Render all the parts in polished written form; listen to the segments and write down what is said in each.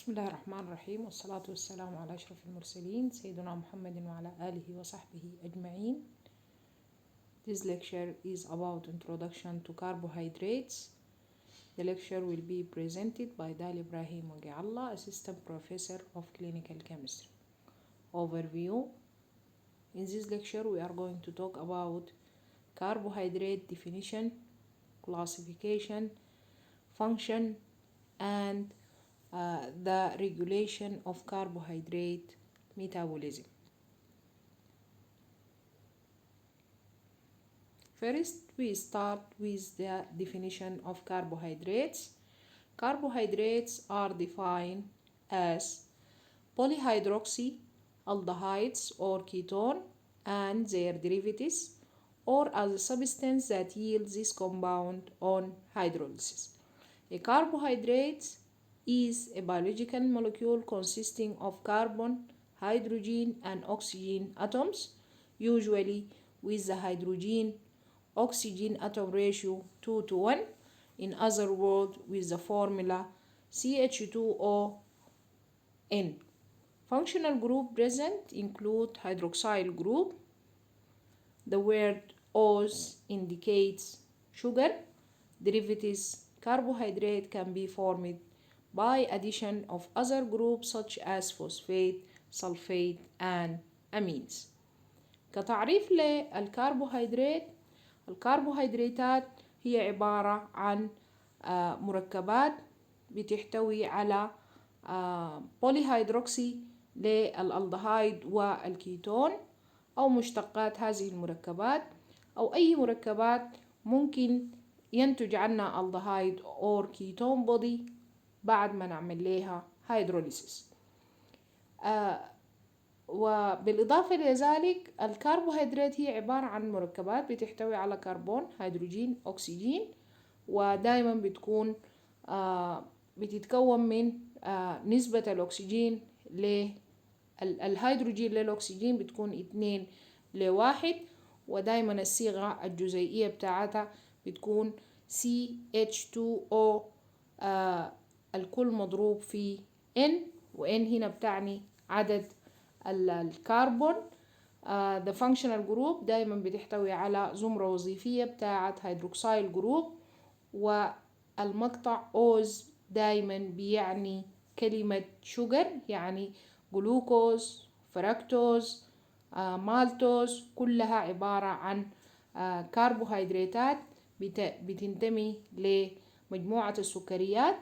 بسم الله الرحمن الرحيم، والصلاة والسلام على أشرف المرسلين سيدنا محمد وعلى آله وصحبه أجمعين. This lecture is about introduction to carbohydrates. The lecture will be presented by Dali Ibrahim Wagiallah, Assistant Professor of Clinical Chemistry. Overview. In this lecture we are going to talk about carbohydrate definition, classification, function, and the regulation of carbohydrate metabolism. First, we start with the definition of carbohydrates. Carbohydrates are defined as polyhydroxy aldehydes or ketone and their derivatives, or as a substance that yields this compound on hydrolysis. A carbohydrate is a biological molecule consisting of carbon, hydrogen, and oxygen atoms, usually with the hydrogen-oxygen atom ratio 2:1. In other words, with the formula CH2ON. Functional group present include hydroxyl group. The word OS indicates sugar. Derivatives carbohydrate can be formed by addition of other groups such as phosphate, sulfate, and amines. كتعريف للكربوهيدرات، الكربوهيدراتات هي عبارة عن مركبات بتحتوي على بوليهيدروكسي للألدهايد والكيتون أو مشتقات هذه المركبات، أو أي مركبات ممكن ينتج عنها ألدهايد أو كيتون بودي بعد ما نعمل لها هيدروليسيس. وبالإضافة لذلك الكربوهيدرات هي عبارة عن مركبات بتحتوي على كربون، هيدروجين، أكسجين، ودائما بتكون بتتكون من نسبة الأكسجين الهيدروجين للأكسجين بتكون 2:1، ودائما الصيغة الجزيئية بتاعتها بتكون CH2O الكل مضروب في N، و N هنا بتعني عدد الكربون. The functional group دايما بتحتوي على زمرة وظيفية بتاعت هيدروكسيل جروب، والمقطع أوز دايما بيعني كلمة شوجر، يعني جلوكوز، فركتوز، مالتوز، كلها عبارة عن كربوهيدراتات بتنتمي لمجموعة السكريات.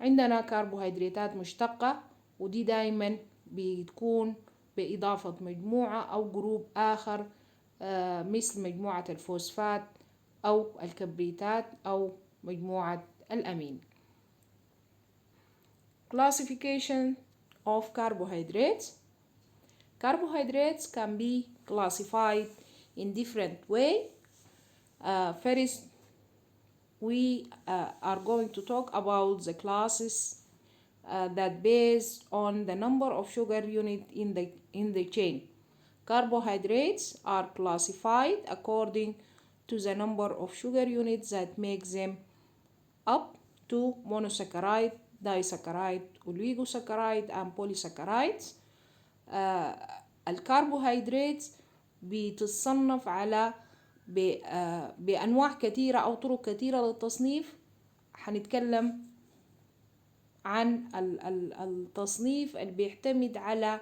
عندنا كربوهيدراتات مشتقة، ودي دايما بتكون بإضافة مجموعة أو جروب آخر مثل مجموعة الفوسفات أو الكبريتات أو مجموعة الأمين. Classification of carbohydrates. Carbohydrates can be classified in different ways. First, we are going to talk about the classes that based on the number of sugar unit in the chain. Carbohydrates are classified according to the number of sugar units that make them up to monosaccharide, disaccharide, oligosaccharide, and polysaccharides. الكربوهيدرات بتصنف على بأنواع كثيرة أو طرق كثيرة للتصنيف. هنتكلم عن التصنيف اللي بيعتمد على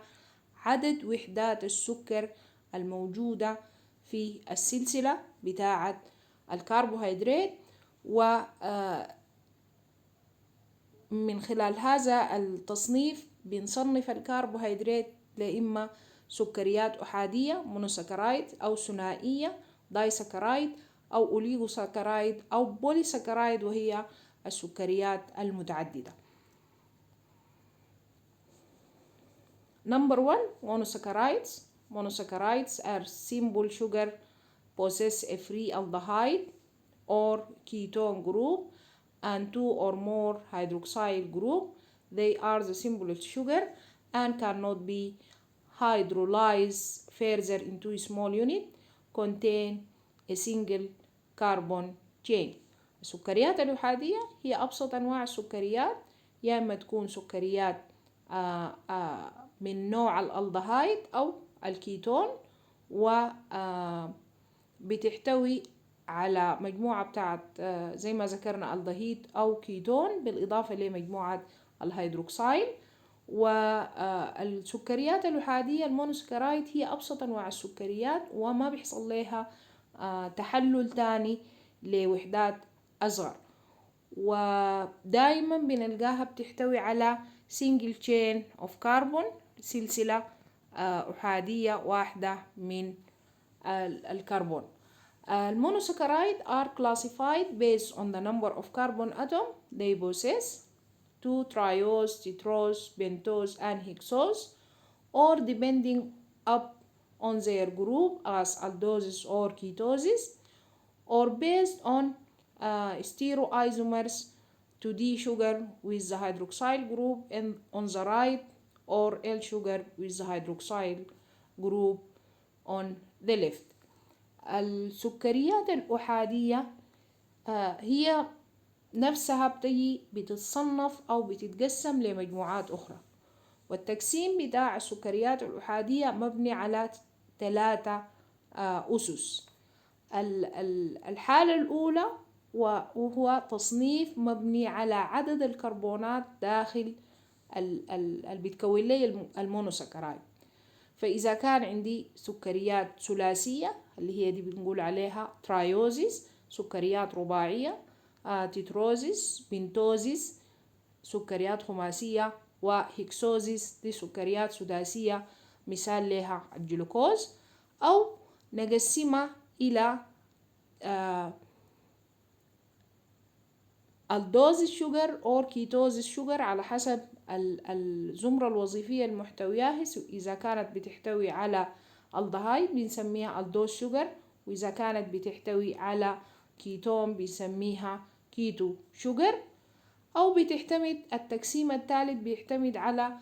عدد وحدات السكر الموجودة في السلسلة بتاعة الكربوهيدرات، ومن خلال هذا التصنيف بنصنف الكربوهيدرات لإما سكريات أحادية مونوساكرايد، أو ثنائية دايساكرايد، أو أوليغوساكرايد، أو بوليساكرايد وهي السكريات المتعددة. Number 1, monosaccharides. Monosaccharides are simple sugar possess a free aldehyde or ketone group and 2 or more hydroxyl group. They are the simplest sugar and cannot be hydrolyzed further into a small unit, contain a single carbon chain. السكريات الأحادية هي أبسط أنواع السكريات، يا إما تكون سكريات من نوع الألدهايد أو الكيتون، و بتحتوي على مجموعة بتاعت زي ما ذكرنا الدهيد أو كيتون بالإضافة لمجموعة الهيدروكسيل. والسكريات الأحادية المونوسكرايد هي أبسط أنواع السكريات وما بيحصل لها تحلل تاني لوحدات أصغر، ودائما بنلقاها بتحتوي على single chain of carbon، سلسلة أحادية واحدة من الكربون. المونوسكرايد are classified based on the number of carbon atom they possess to triose, tetrose, pentose, and hexose, or depending up on their group as aldoses or ketoses, or based on stereoisomers to D sugar with the hydroxyl group on the right, or L sugar with the hydroxyl group on the left. السكريات الأحادية هي نفسها بتتصنف أو بتتقسم لمجموعات أخرى، والتقسيم بتاع السكريات الأحادية مبني على 3 أسس. الحالة الأولى وهو تصنيف مبني على عدد الكربونات داخل اللي بتكون لي المونوسكرايد. فإذا كان عندي سكريات ثلاثية اللي هي دي بنقول عليها ترايوزيس، سكريات رباعية تيتروزيس، بنتوزيس، سكريات خماسية، وهيكسوزيس دي سكريات سداسية مثال لها الجلوكوز. أو نقسمها إلى الدوز الشوجر أو كيتوز الشوجر على حسب الزمرة الوظيفية المحتوياها. إذا كانت بتحتوي على الدهايد بنسميها الدوز شوجر، وإذا كانت بتحتوي على كيتون بنسميها كيتو شوجر. أو بتعتمد التقسيم الثالث بيعتمد على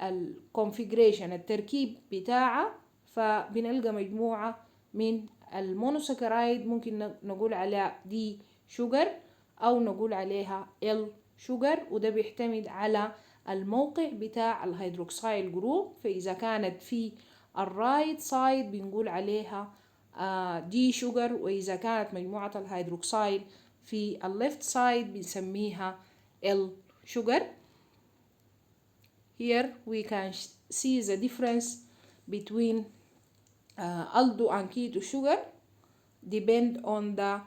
الكونفيجريشن التركيب بتاعها، فبنلقى مجموعة من المونوسكرايد ممكن نقول عليها دي شوجر أو نقول عليها ال شوجر، وده بيعتمد على الموقع بتاع الهيدروكسيل جروب. فإذا كانت في الرايت سايد بنقول عليها دي شوجر، وإذا كانت مجموعة الهيدروكسيل في الليفت سايد بنسميها ال sugar. Here we can see the difference between aldo and keto sugar depend on the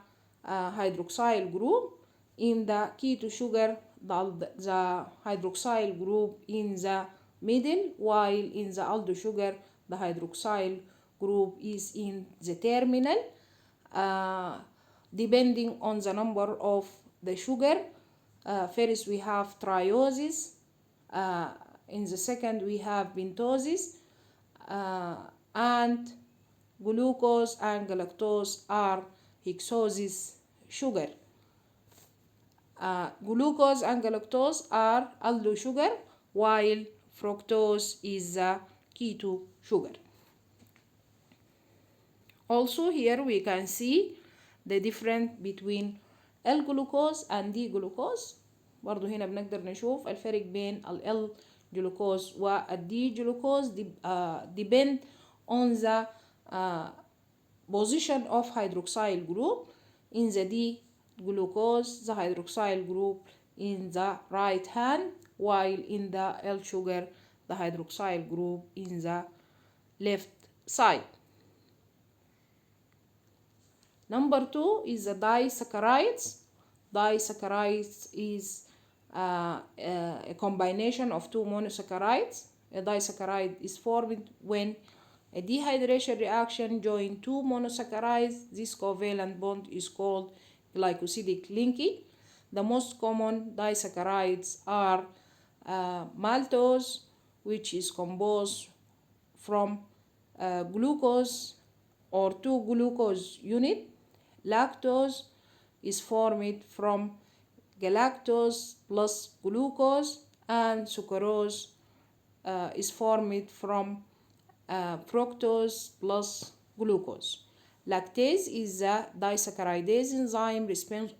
hydroxyl group. In the keto sugar, the hydroxyl group in the middle, while in the aldo sugar, the hydroxyl group is in the terminal. Depending on the number of the sugar, first we have trioses, in the second we have pentoses, and glucose and galactose are hexoses sugar. Glucose and galactose are aldo sugar, while fructose is the keto sugar. Also here we can see the difference between الجلوكوز and دي جلوكوز. برضو هنا بنقدر نشوف الفرق بين ال جلوكوز والدي جلوكوز depend on the position of hydroxyl group. In the D glucose, the hydroxyl group in the right hand, while in the L sugar, the hydroxyl group in the left side. Number 2 is the disaccharides. Disaccharides is a combination of two monosaccharides. A disaccharide is formed when a dehydration reaction joins two monosaccharides. This covalent bond is called glycosidic linking. The most common disaccharides are maltose, which is composed from glucose or two glucose units. Lactose is formed from galactose plus glucose, and sucrose is formed from fructose plus glucose. Lactase is the disaccharidase enzyme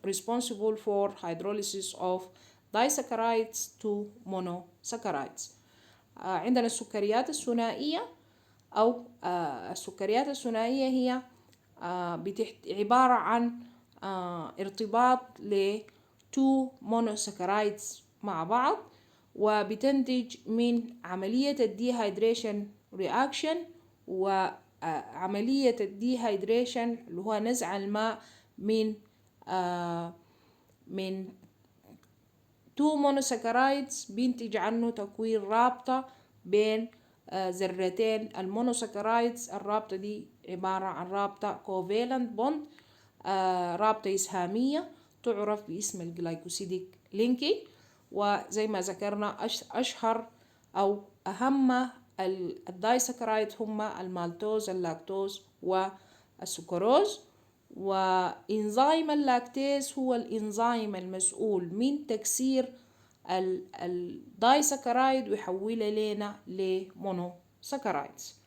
responsible for hydrolysis of disaccharides to monosaccharides. عندنا السكريات الثنائية أو السكريات الثنائية هي عبارة عن ارتباط ل 2 monosaccharides مع بعض، وبتنتج من عملية الديهايدريشن رياكشن، وعملية الديهايدريشن اللي هو نزع الماء من 2 monosaccharides بينتج عنه تكوين رابطة بين ذرتين المونوساكرايدز. الرابطة دي عبارة عن رابطة covalent bond، رابطة إسهامية تعرف باسم الجلايكوسيديك لينكي. وزي ما ذكرنا أشهر أو أهم الدايساكرايد هم المالتوز، اللاكتوز، والسكروز. وإنزيم اللاكتيز هو الإنزيم المسؤول من تكسير الدايساكرايد ويحولها لنا لمونوساكرايدز.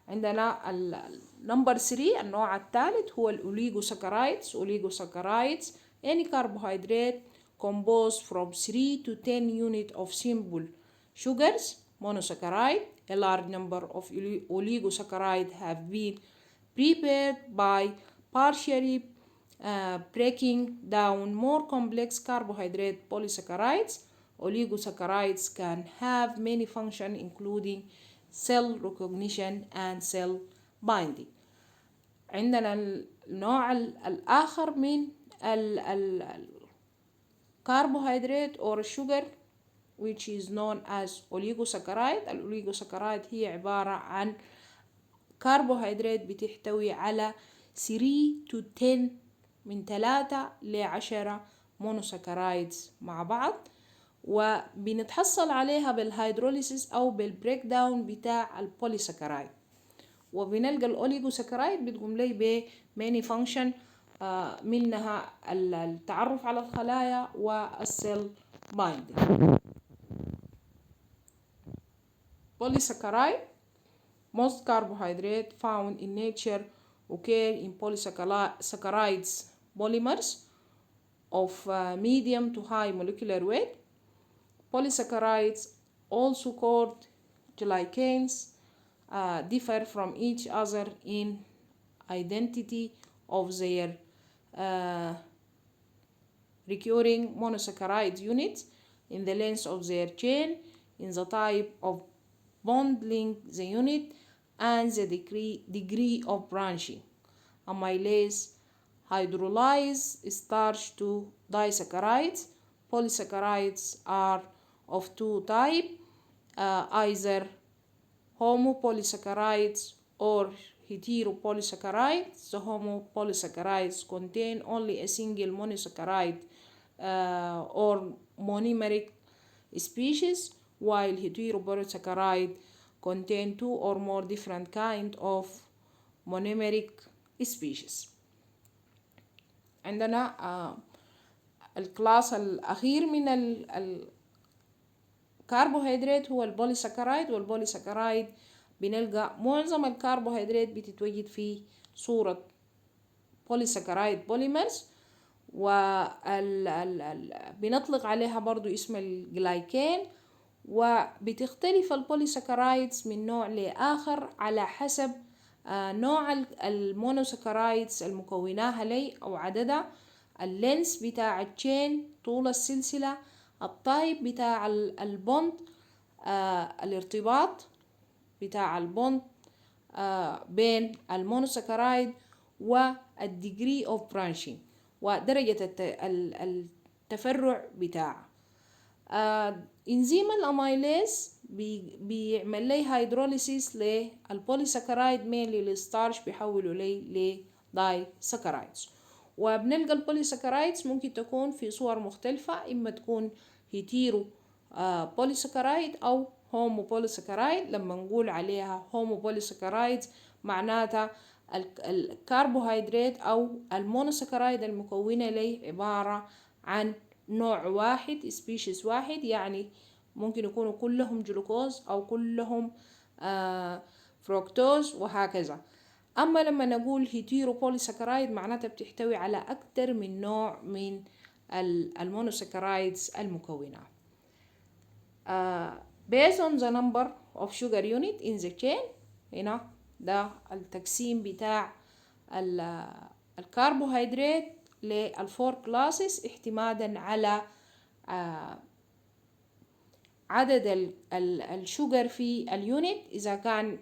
عندنا نمبر 3 النوع الثالث هو الأوليغوساكرايدز. أوليغوساكرايدز any carbohydrate composed from 3 to 10 units of simple sugars monosaccharide. A large number of oligosaccharides have been prepared by partially breaking down more complex carbohydrate polysaccharides. Oligosaccharides can have many functions including cell recognition and cell binding. عندنا النوع الآخر من carbohydrate or sugar which is known as oligosaccharide. الأوليغوساكرايد هي عبارة عن كربوهيدرات بتحتوي على 3 to 10 من 3 ل 10 مونوساكرايدز مع بعض، وبنتحصل عليها بالهيدروليسيس أو بالبريك داون بتاع البوليساكرايد. وبنلقى الأوليغوساكرايد بتقوم لي بماني فانكشن، منها التعرف على الخلايا والسيل بايندينج. Polysaccharide. Most carbohydrates found in nature occur in polysaccharides polymers of medium to high molecular weight. Polysaccharides, also called glycans, differ from each other in identity of their recurring monosaccharide units, in the length of their chain, in the type of bond link the unit, and the degree of branching. Amylase hydrolyze starch to disaccharides. Polysaccharides are of two types, either homopolysaccharides or heteropolysaccharides. The homopolysaccharides contain only a single monosaccharide or monomeric species, while heteropolysaccharide contain 2 or more different kinds of monomeric species. عندنا الكلاس الأخير من الكربوهيدرات هو البوليساكرايد. والبوليساكرايد بنلقى معظم الكربوهيدرات بتتوجد في صورة بوليساكرايد بوليمرز، بنطلق عليها برضو اسم الجلايكان. وبتختلف البوليساكرايدز من نوع لآخر على حسب نوع المونوساكرايدز المكوناها لي أو عددها، اللينس بتاع التشين طول السلسلة، الطيب بتاع البوند، الارتباط بتاع البوند بين المونوساكرايد، والديجري اوف برانشينج ودرجة التفرع بتاعه. انزيم الاميليز بيعمل لي هيدروليسيس للبوليساكرايد مينلي للستارش بيحوله لي لداي ساكرايدز. وبنلقى البوليساكرايدز ممكن تكون في صور مختلفة، إما تكون هيتيرو بوليساكرايد أو هومو بوليساكرايد. لما نقول عليها هومو بوليساكرايد معناتها الكربوهيدرات أو المونوساكرايد المكونة لي عبارة عن نوع واحد، سبيشيز واحد، يعني ممكن يكونوا كلهم جلوكوز أو كلهم فروكتوز وهكذا. أما لما نقول هيتيرو بوليساكرايد معناتها بتحتوي على أكثر من نوع من المونوساكرايدز المكونة. based on the number of sugar unit in the chain. هنا ده التقسيم بتاع الكربوهيدرات للفور كلاسز اعتمادا على عدد الشوجر في اليونت. إذا كان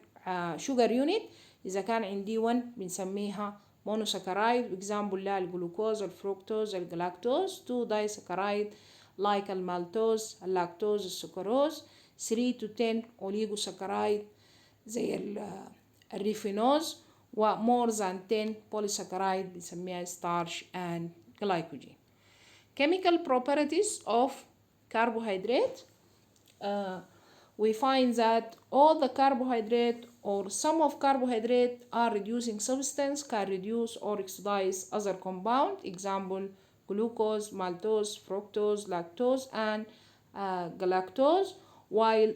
شوجر يونت، إذا كان عندي 1 بنسميها مونوساكرايد، اكزامبل لا الجلوكوز، الفركتوز، الجلاكتوز. 2 دايساكرايد لايك المالتوز، اللاكتوز، السكروز. 3 to 10 اوليغوساكرايد زي الريفينوز. و more than 10 بوليساكرايد بنسميها starch and glycogen. Chemical properties of carbohydrate. We find that all the carbohydrate or some of carbohydrate are reducing substance, can reduce or oxidize other compound, example glucose, maltose, fructose, lactose, and galactose, while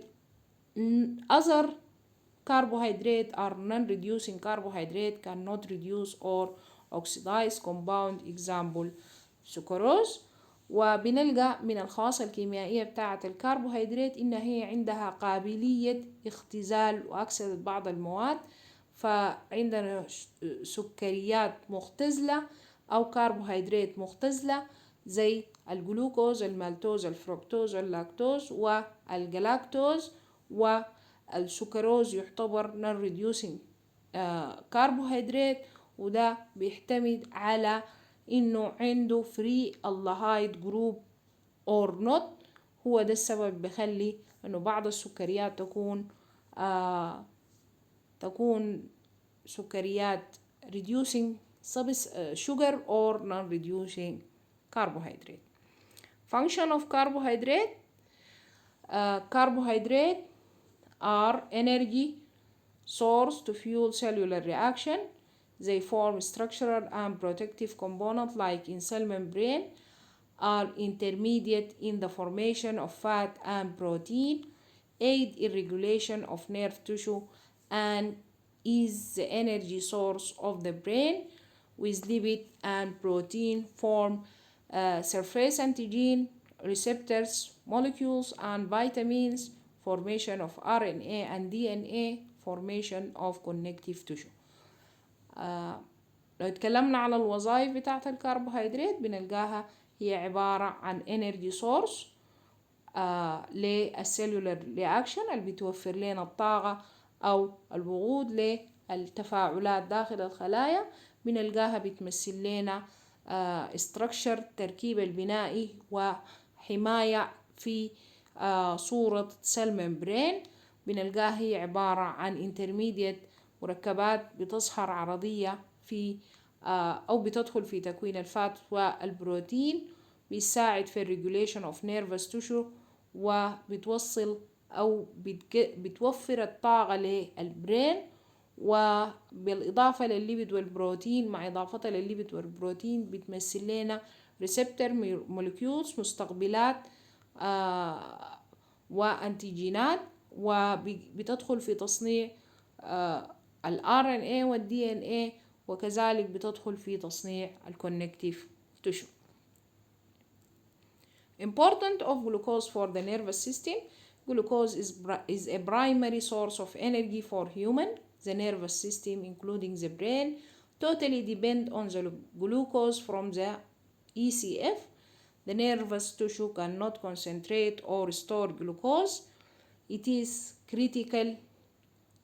other carbohydrate are non-reducing carbohydrate, cannot reduce or oxidize compound, example sucrose. وبنلقى من الخواص الكيميائية بتاعة الكربوهيدرات إنها هي عندها قابلية اختزال وأكسدة بعض المواد، فعندنا سكريات مختزلة أو كربوهيدرات مختزلة زي الجلوكوز، المالتوز، الفركتوز، اللاكتوز والجلاكتوز. والسكروز يعتبر non-reducing كربوهيدرات، وده بيعتمد على إنه عنده free aldehyde group or not. هو ده السبب بيخلي إنه بعض السكريات تكون سكريات reducing sugar or non-reducing carbohydrate. Function of carbohydrate. Carbohydrate are energy source to fuel cellular reaction. They form structural and protective components like in cell membrane, are intermediate in the formation of fat and protein, aid in regulation of nerve tissue, and is the energy source of the brain. With lipid and protein form surface antigen receptors, molecules and vitamins, formation of RNA and DNA, formation of connective tissue. لو اتكلمنا على الوظائف بتاعة الكربوهيدرات بنلقاها هي عبارة عن energy source للسيلولر رياكشن اللي بتوفر لنا الطاقة أو الوقود للتفاعلات داخل الخلايا. بنلقاها بتمثل لنا structure تركيب البنائي وحماية في صورة cell membrane. بنلقاها هي عبارة عن intermediate مركبات بتظهر عرضية في أو بتدخل في تكوين الفات والبروتين، بيساعد في الريجوليشن of nervous tissue، وبتوصل أو بتوفر الطاقة للبرين. وبالإضافة للليبيد والبروتين، مع إضافتها للليبيد والبروتين بتمثل لنا ريسبتور مولكيولز مستقبلات وأنتيجينات، وبتدخل في تصنيع ال RNA وال DNA، وكذلك بتدخل في تصنيع الكونكتيف tissue. Important of glucose for the nervous system. Glucose is a primary source of energy for human. The nervous system, including the brain, totally depend on the glucose from the ECF. The nervous tissue cannot concentrate or store glucose. It is critical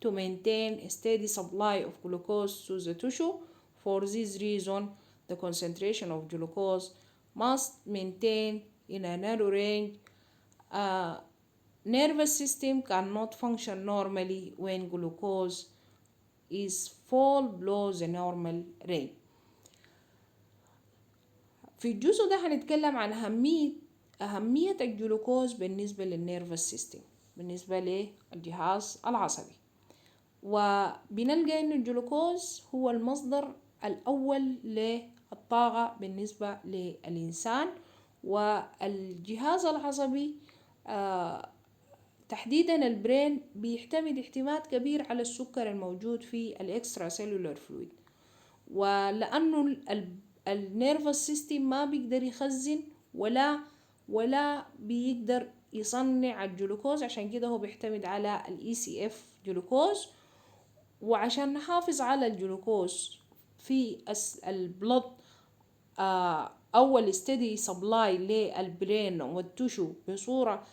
to maintain a steady supply of glucose to the tissue. For this reason, the concentration of glucose must maintain in a narrow range. Nervous system cannot function normally when glucose is fall below the normal range. في الجزء ده هنتكلم عن أهمية الجلوكوز بالنسبة للنيرفس سيستم، بالنسبة للجهاز العصبي. وبنلقى إن الجلوكوز هو المصدر الأول للطاقة بالنسبة للإنسان. والجهاز العصبي تحديدا البرين بيعتمد اعتماد كبير على السكر الموجود في الاكسترا سيلولر فلويد، ولأنه النيرفس سيستم ما بيقدر يخزن ولا بيقدر يصنع الجلوكوز، عشان كده هو بيعتمد على ECF جلوكوز. وعشان نحافظ على الجلوكوز في البلد أول steady supply للبرين والتشو بصورة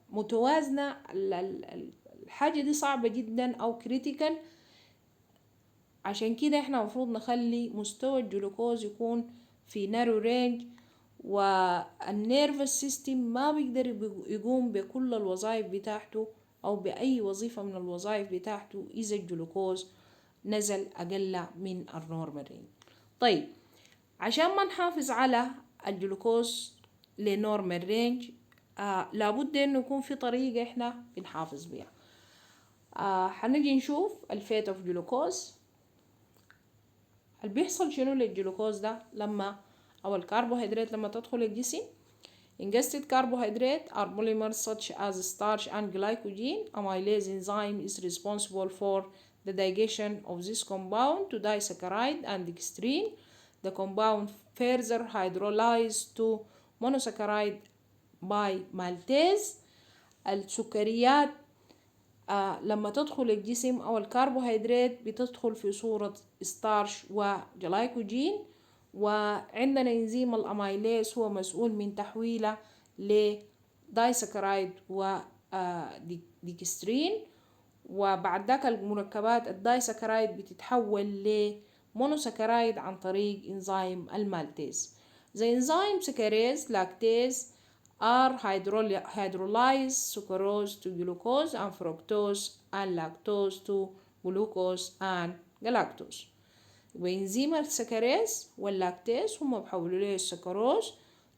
متوازنة، الحاجة دي صعبة جدا أو كريتيكال. عشان كده احنا المفروض نخلي مستوى الجلوكوز يكون في نارو رينج، والنيرفس سيستم ما بيقدر يقوم بكل الوظائف بتاعته أو بأي وظيفة من الوظائف بتاعته إذا الجلوكوز نزل أقل من النورمال رينج. طيب عشان ما نحافظ على الجلوكوز لنورمال رينج لابد انه يكون في طريقة احنا بنحافظ بيها. هنجي نشوف الفيت اوف جلوكوز. اللي بيحصل شنو للجلوكوز ده لما او الكربوهيدرات لما تدخل الجسم. Ingested carbohydrates are polymers such as starch and glycogen. Amylase enzyme is responsible for the digestion of this compound to disaccharide and dextrine. The compound further hydrolyzed to monosaccharide by maltase. السكريات لما تدخل الجسم أو الكربوهيدرات بتدخل في صورة ستارش وجلايكوجين، وعندنا إنزيم الأميليز هو مسؤول من تحويله لدايسكرايد وديكسترين، وبعد ذاك المركبات الدايسكرايد بتتحول لمونوسكرايد عن طريق إنزيم المالتيز. The enzyme saccharase lactase are hydrolyzed sucrose to glucose and fructose and lactose to glucose and galactose. وإنزيم السكريز واللاكتيز هم بحولوا له السكروز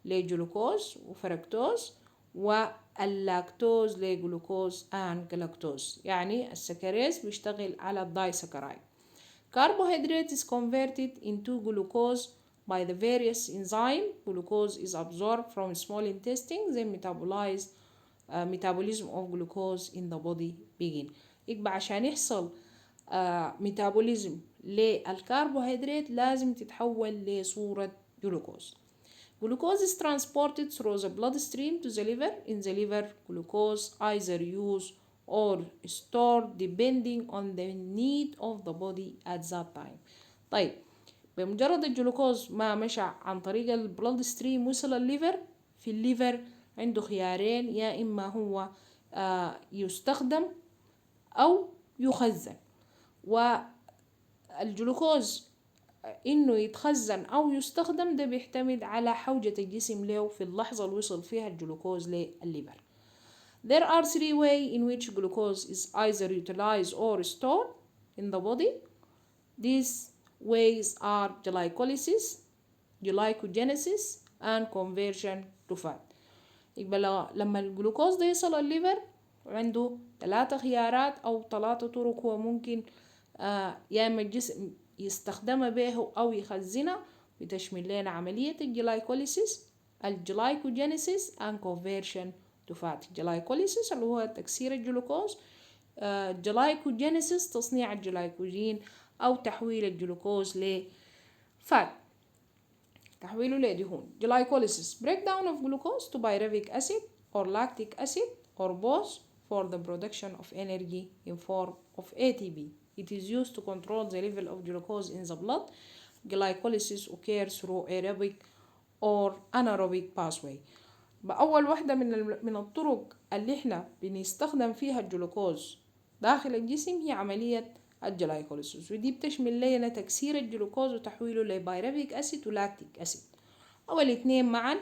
لجلوكوز وفركتوز، واللاكتوز لجلوكوز and galactose. يعني السكريز بيشتغل على الدايسكرايد. Carbohydrate is converted into glucose by the various enzymes. Glucose is absorbed from small intestine, then metabolized. Metabolism of glucose in the body begin. يبقى عشان يحصل ميتابوليزم للكربوهيدرات لازم تتحول لصورة جلوكوز. Glucose is transported through the bloodstream to the liver. In the liver, glucose either used or stored depending on the need of the body at that time. طيب بمجرد الجلوكوز ما مشى عن طريق البلد ستريم وصل الليفر، في الليفر عنده خيارين، يا إما هو يستخدم أو يخزن. والجلوكوز إنه يتخزن أو يستخدم ده بيعتمد على حوجة الجسم له في اللحظة اللي وصل فيها الجلوكوز للليفر. There are three ways in which glucose is either utilized or stored in the body. These ways are glycolysis, glycogenesis, and conversion to fat. يبقى لما الجلوكوز ده يصل الليفر عنده 3 خيارات أو 3 طرق هو ممكن يا إما الجسم يستخدمها به أو يخزنها، بتشمل لنا عملية الجلايكوليسيس، الجلايكوجينيسيس and conversion to fat. الجلايكوليسيس اللي هو تكسير الجلوكوز، الجلايكوجينيسيس تصنيع الجلايكوجين أو تحويل الجلوكوز لفات، تحويله لدهون. Glycolysis breakdown of glucose to pyruvic acid or lactic acid or both for the production of energy in form of ATP. It is used to control the level of glucose in the blood. Glycolysis occurs through aerobic or anaerobic pathway. بأول واحدة من الطرق اللي احنا بنستخدم فيها الجلوكوز داخل الجسم هي عملية الجلايكوليسيس، ودي بتشمل لنا تكسير الجلوكوز وتحويله لبايرفيك أسيد ولاكتيك أسيد أو الاثنين معا.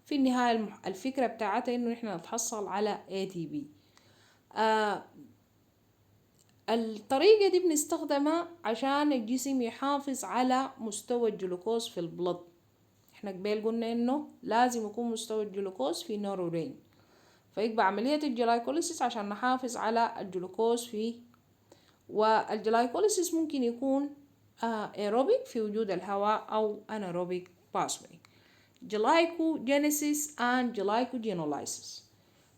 في النهاية الفكرة بتاعتها إنه إحنا نتحصل على ATP. الطريقة دي بنستخدمها عشان الجسم يحافظ على مستوى الجلوكوز في البلد. إحنا قبل قلنا إنه لازم يكون مستوى الجلوكوز في نورو رين، فيبقى عملية الجلايكوليسيس عشان نحافظ على الجلوكوز فيه. والجلايكوليسيس ممكن يكون aerobic في وجود الهواء أو anaerobic pathway. Glycogenesis and glycogenolysis.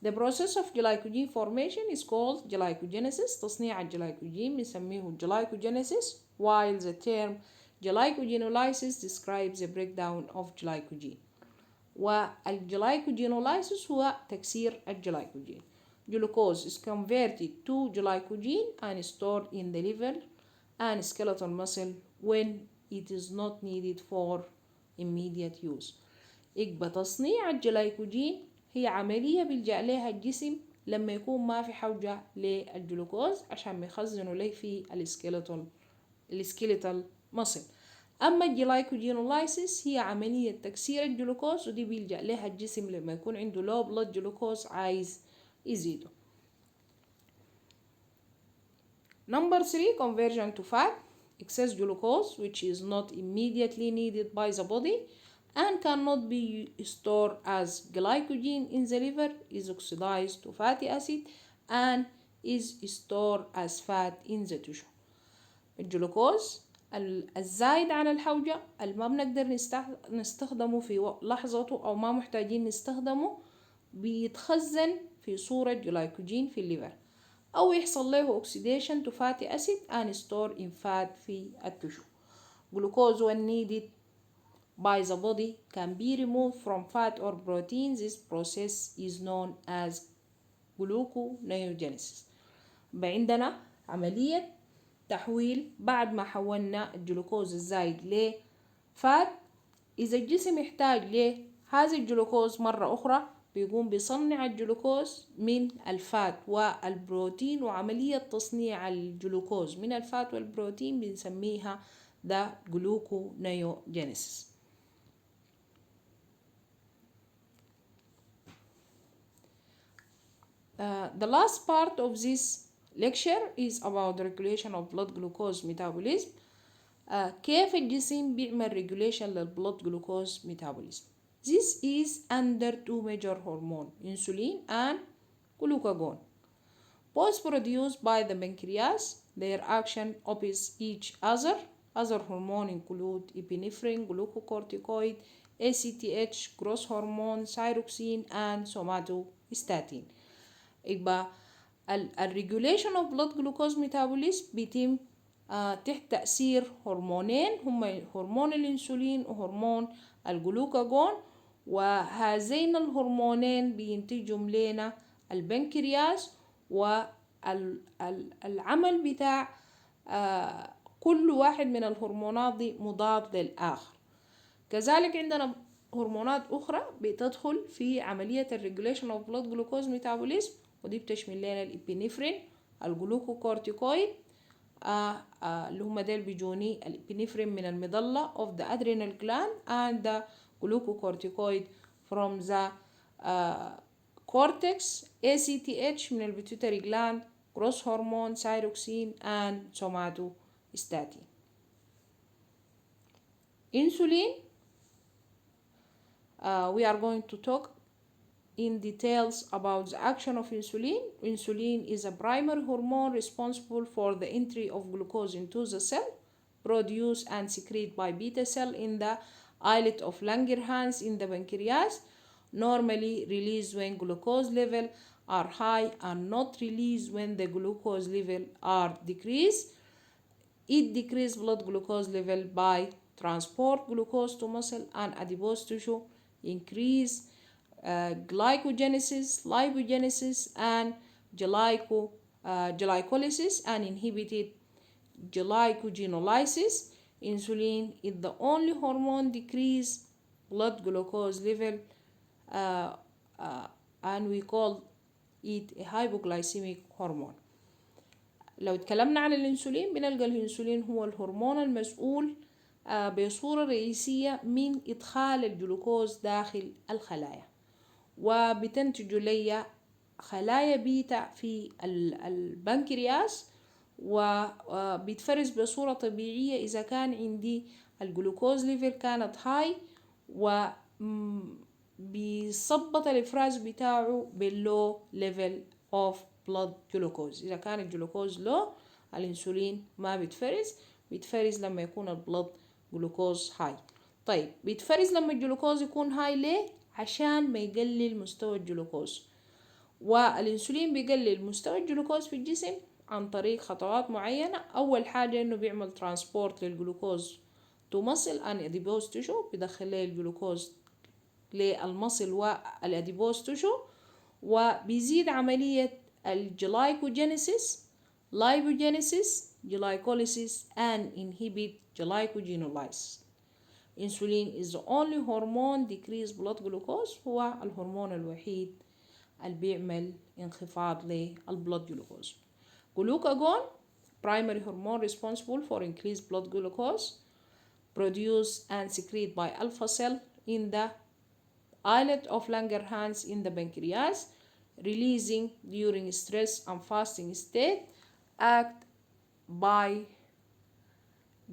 The process of glycogen formation is called glycogenesis. تصنيع الجلايكوجين بنسميه glycogenesis, while the term glycogenolysis describes the breakdown of glycogen. والجلايكوجينولايسيس هو تكسير الجلايكوجين. Glucose is converted to glycogen and stored in the liver and skeletal muscle when it is not needed for immediate use. يبقى تصنيع الجلايكوجين هي عملية بيلجأ لها الجسم لما يكون ما في حوجة للجلوكوز عشان يخزنوا ليه في السكيلتال مصل. أما الجلايكوجينولايسيس هي عملية تكسير الجلوكوز، ودي بيلجأ لها الجسم لما يكون عنده لو بلد جلوكوز عايز يزيده. Number 3, conversion to fat. Excess glucose, which is not immediately needed by the body and cannot be stored as glycogen in the liver, is oxidized to fatty acid and is stored as fat in the tissue. الجلوكوز الزايد عن الحوجة اللي ما بنقدر نستخدمه في لحظته أو ما محتاجين نستخدمه بيتخزن في صورة جلايكوجين في الليفر، أو يحصل له oxidation to fatty acid and store in fat في التشو. Glucose when needed by the body can be removed from fat or protein. This process is known as gluconeogenesis. عندنا عملية تحويل بعد ما حولنا الجلوكوز الزايد لفات. إذا الجسم يحتاج لهذا الجلوكوز مرة أخرى بيقوم بيصنع الجلوكوز من الفات والبروتين، وعملية تصنيع الجلوكوز من الفات والبروتين بنسميها the gluconeogenesis. The last part of this lecture is about the regulation of blood glucose metabolism. كيف الجسم بيعمل regulation للبلد glucose metabolism. This is under two major hormones, insulin and glucagon. Both produced by the pancreas. Their action opposite each other. Other hormones include epinephrine, glucocorticoid, ACTH, growth hormone, thyroxine, and somatostatin. يبقى الريجوليشن اوف بلود جلوكوز ميتابوليزم بيتم تحت تأثير هرمونين هما هرمون الانسولين وهرمون الجلوكاجون، وهذين الهرمونين بينتجوا لنا البنكرياس، والعمل بتاع كل واحد من الهرمونات دي مضاد للآخر. كذلك عندنا هرمونات أخرى بتدخل في عملية الريجوليشن اوف بلود جلوكوز ميتابوليزم، ودي بتشمل لنا الإبنفرين، الجلوكوكورتيكويد اللي هم ديل بيجوني الإبنفرين من المظلة of the adrenal gland and the glucocorticoid from the cortex, ACTH من البيتيوتري gland, growth hormone, thyroxine and somatostatin. Insulin, we are going to talk in details about the action of insulin. Insulin is a primary hormone responsible for the entry of glucose into the cell, produced and secreted by beta cell in the islet of Langerhans in the pancreas, normally released when glucose level are high and not released when the glucose level are decreased. It decreases blood glucose level by transport glucose to muscle and adipose tissue, increase glycogenesis, lipogenesis, and glycolysis, and inhibited glycogenolysis. Insulin is the only hormone decrease blood glucose level, and we call it a hypoglycemic hormone. لو اتكلمنا عن الانسولين بنلقى الانسولين هو الهرمون المسؤول بصورة رئيسية من إدخال الجلوكوز داخل الخلايا، وبتنتج لي خلايا بيتا في البنكرياس، وبيتفرز بصورة طبيعية إذا كان عندي الجلوكوز ليفل كانت هاي، وبيصبط الإفراز بتاعه باللو ليفل of blood glucose. إذا كان الجلوكوز لو الانسولين ما بيتفرز لما يكون البلد جلوكوز هاي. طيب بيتفرز لما الجلوكوز يكون هاي ليه؟ عشان ما يقلل مستوى الجلوكوز، والانسولين بيقلل مستوى الجلوكوز في الجسم عن طريق خطوات معينة. أول حاجة إنه بيعمل ترانسبورت للجلوكوز تو muscle and adipose tissue، بيدخل له الجلوكوز للمصل والأديبوز تشو، وبيزيد عملية الجلايكوجينيسيس، لايبوجينيسيس، glycolysis and inhibit glycogenolysis. Insulin is the only hormone decrease blood glucose، هو الهرمون الوحيد اللي بيعمل انخفاض للبلد جلوكوز. Glucagon primary hormone responsible for increased blood glucose, produced and secreted by alpha cell in the islet of Langerhans in the pancreas, releasing during stress and fasting state, act by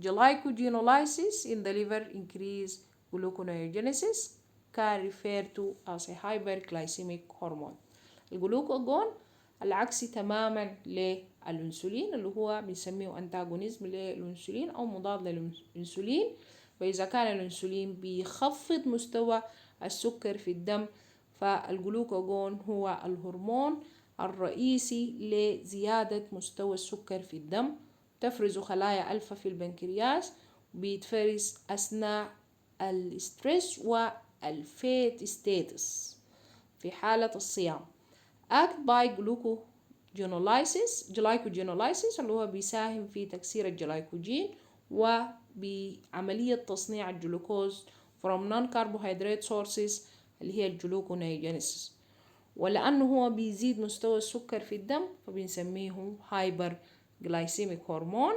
glycogenolysis in the liver, increase gluconeogenesis, can refer to as a hyperglycemic hormone. الجلوكاجون العكسي تماما للأنسولين اللي هو بنسميه أنتاجونيزم للأنسولين أو مضاد للأنسولين. وإذا كان الأنسولين بيخفض مستوى السكر في الدم، فالجلوكاجون هو الهرمون الرئيسي لزيادة مستوى السكر في الدم. تفرز خلايا ألفا في البنكرياس، بيتفرز أثناء الستريس والفيت ستاتس في حالة الصيام. act by glycogenolysis اللي هو بيساهم في تكسير الجلايكوجين وبعملية تصنيع الجلوكوز from non-carbohydrate sources اللي هي الجلوكونيوجينيسيس. ولأنه هو بيزيد مستوى السكر في الدم فبنسميه هايبر جلايسيميك هرمون.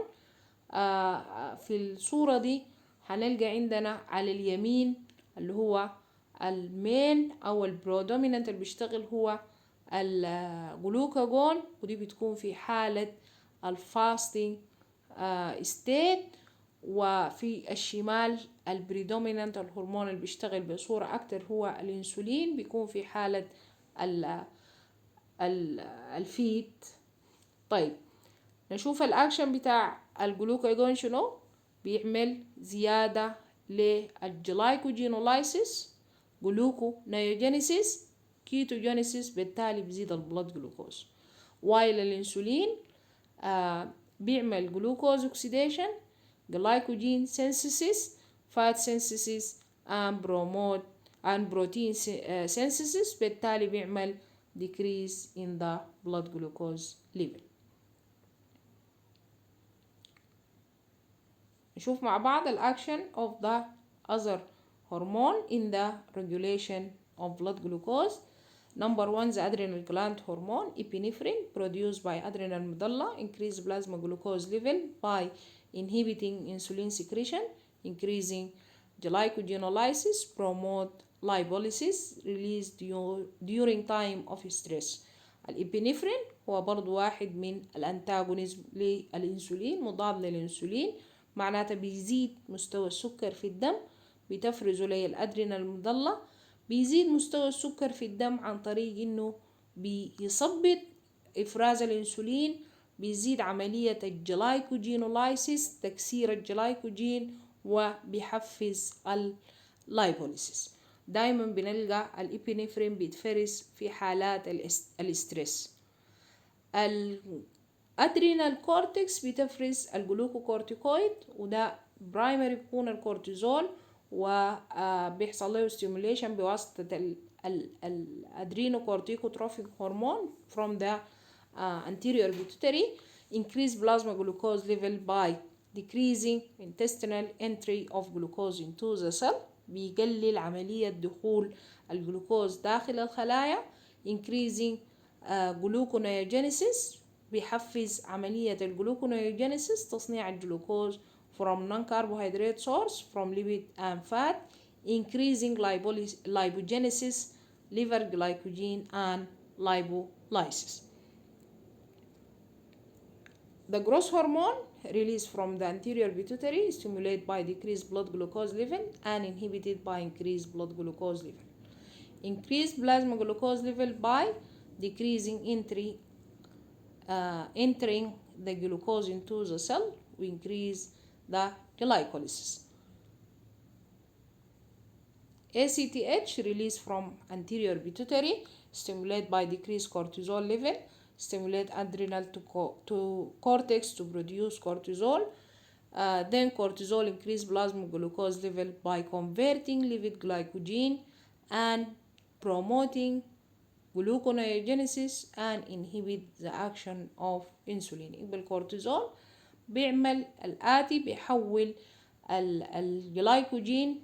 في الصورة دي هنلقى عندنا على اليمين اللي هو المين أو البرودومينانت اللي بيشتغل هو الجلوكاجون، ودي بتكون في حالة الفاستنج ستيت. وفي الشمال البريدومينانت الهرمون اللي بيشتغل بصورة أكتر هو الإنسولين، بيكون في حالة الفيت. طيب نشوف الأكشن بتاع الجلوكاجون شنو. بيعمل زيادة للجلايكوجينولايسيس، جلوكونيوجينيسيس، كيتوجينيسيس، بالتالي بيزيد البلد جلوكوز. وايل الانسولين بيعمل جلوكوز اوكسيديشن، glycogen synthesis, fat synthesis and protein synthesis، بالتالي بيعمل decrease in the blood glucose level. نشوف مع بعض الأكشن of the other hormone in the regulation of blood glucose. Number 1, the adrenal gland hormone epinephrine produced by adrenal medulla increase plasma glucose level by inhibiting insulin secretion, increasing glycogenolysis, promote lipolysis released during time of stress. الإبنفرين هو برضو واحد من الأنتاجونيزم للإنسولين، مضاد للإنسولين، معناته بيزيد مستوى السكر في الدم، بتفرزه لي الأدرينال مضلة، بيزيد مستوى السكر في الدم عن طريق إنه بيثبط إفراز الإنسولين، بيزيد عملية الجلايكوجينولايسيس تكسير الجلايكوجين، وبيحفز اللايبوليسيس. دايما بنلقى الإبنفرين بيتفرز في حالات الاسترس. الأدرينال كورتكس بتفرز الجلوكوكورتيكويد، وده برايمري بيكون الكورتيزول، وبيحصل له ستيموليشن بواسطة الأدرينوكورتيكوتروفيك هرمون from the anterior pituitary, increase plasma glucose level by decreasing intestinal entry of glucose into the cell، بيقلل عملية دخول الجلوكوز داخل الخلايا، increasing gluconeogenesis، بيحفز عملية الجلوكونيوجينيسيس تصنيع الجلوكوز from non-carbohydrate source from lipid and fat, increasing lipogenesis, liver glycogen and lipolysis. The growth hormone released from the anterior pituitary stimulated by decreased blood glucose level and inhibited by increased blood glucose level. Increased plasma glucose level by decreasing entering the glucose into the cell, we increase the glycolysis. ACTH released from anterior pituitary stimulated by decreased cortisol level, stimulate adrenal to cortex to produce cortisol. Then cortisol increase plasma glucose level by converting lipid glycogen and promoting gluconeogenesis and inhibit the action of insulin. يبقى الكورتيزول بيعمل الآتي: بيحول الجلايكوجين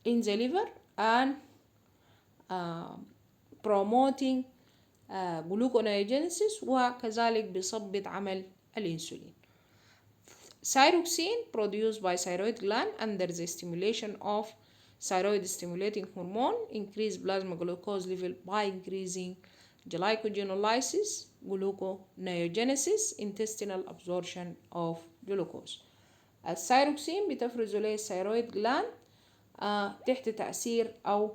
in the liver and promoting gluconeogenesis وكذلك بيثبط عمل الانسولين. Thyroxine produced by thyroid gland under the stimulation of thyroid stimulating hormone increase plasma glucose level by increasing glycogenolysis, gluconeogenesis, intestinal absorption of glucose. الثايروكسين بتفرزه ليه الثيرويد جلاند تحت تأثير أو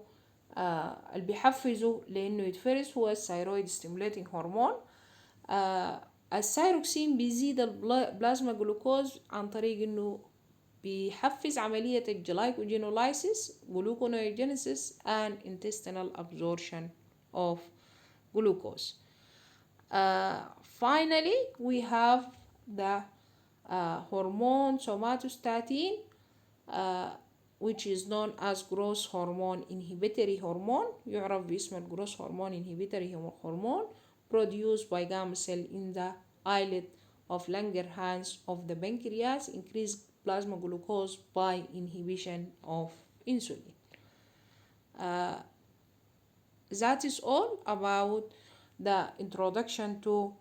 اللي بيحفزه لأنه يتفرز هو الثيرويد ستيموليتنج هرمون. الثايروكسين بيزيد البلازما جلوكوز عن طريق إنه بيحفز عملية الجلايكوجينولايسيس gluconeogenesis and intestinal absorption of glucose. Finally, we have the hormone somatostatin, which is known as growth hormone inhibitory hormone. يعرف باسم growth hormone inhibitory hormone produced by gamma cell in the islet of Langerhans of the pancreas, increase plasma glucose by inhibition of insulin. That is all about the introduction to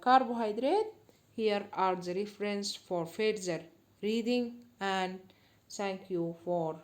carbohydrate. Here are the reference for further reading, and thank you for